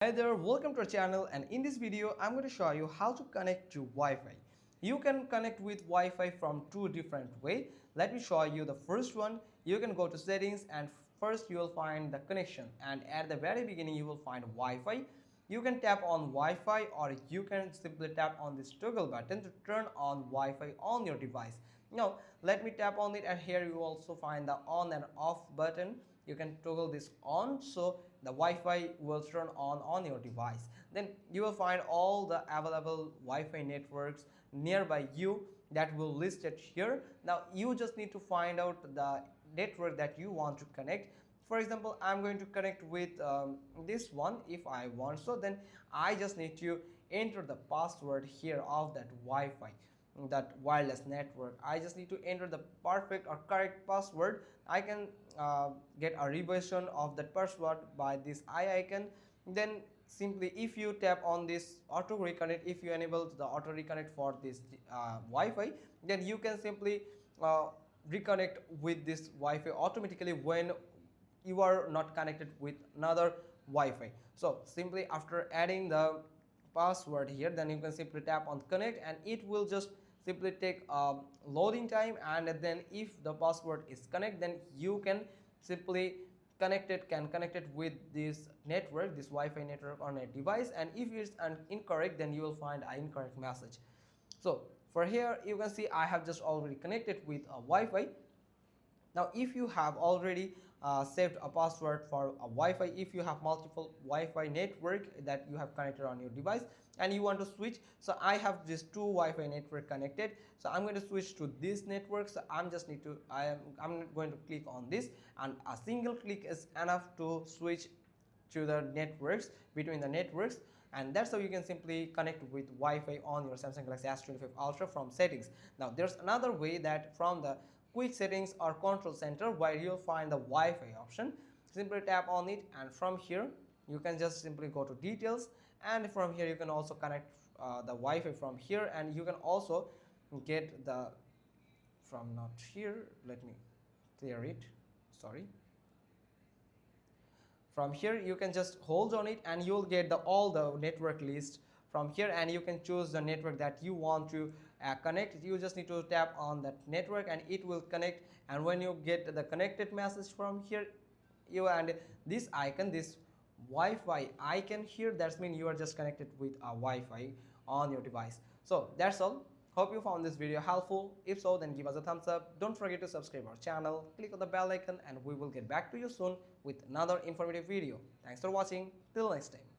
Hi there, welcome to our channel, and in this video I'm going to show you how to connect to Wi-Fi. You can connect with Wi-Fi from two different ways. Let me show you the first one. You can go to settings and first you will find the connection, and at the very beginning you will find Wi-Fi. You can tap on Wi-Fi or you can simply tap on this toggle button to turn on Wi-Fi on your device. Now let me tap on it, and here you also find the on and off button. You can toggle this on so the Wi-Fi will turn on your device. Then you will find all the available Wi-Fi networks nearby you that will listed here. Now you just need to find out the network that you want to connect. For example, I'm going to connect with this one if I want. So then I just need to enter the password here of that Wi-Fi, that wireless network. I just need to enter the perfect or correct password. I can get a revision of that password by this eye icon. Then simply if you tap on this auto reconnect, if you enable the auto reconnect for this Wi-Fi, then you can simply reconnect with this Wi-Fi automatically when you are not connected with another Wi-Fi. So simply after adding the password here, then you can simply tap on connect and it will just simply take loading time, and then if the password is connect, then you can simply connect it with this network, this Wi-Fi network on a device. And if it's an incorrect, then you will find an incorrect message. So for here you can see I have just already connected with a Wi-Fi. Now if you have already saved a password for a Wi-Fi, if you have multiple Wi-Fi network that you have connected on your device and you want to switch, so I have these two Wi-Fi network connected, so I'm going to switch to this network. So I'm going to click on this, and a single click is enough to switch to the networks, between the networks. And that's how you can simply connect with Wi-Fi on your Samsung Galaxy S25 Ultra from settings. Now there's another way, that from the quick settings or control center, where you'll find the Wi-Fi option. Simply tap on it, and from here you can just simply go to details, and from here you can also connect the Wi-Fi from here, and you can also get the from not here, let me clear it, sorry. From here you can just hold on it and you'll get all the network list from here, and you can choose the network that you want to connect. You just need to tap on that network and it will connect, and when you get the connected message from here, you and this icon, this Wi-Fi icon here, that's mean you are just connected with a Wi-Fi on your device. So that's all. Hope you found this video helpful. If so, then give us a thumbs up. Don't forget to subscribe our channel, click on the bell icon, and we will get back to you soon with another informative video. Thanks for watching. Till next time.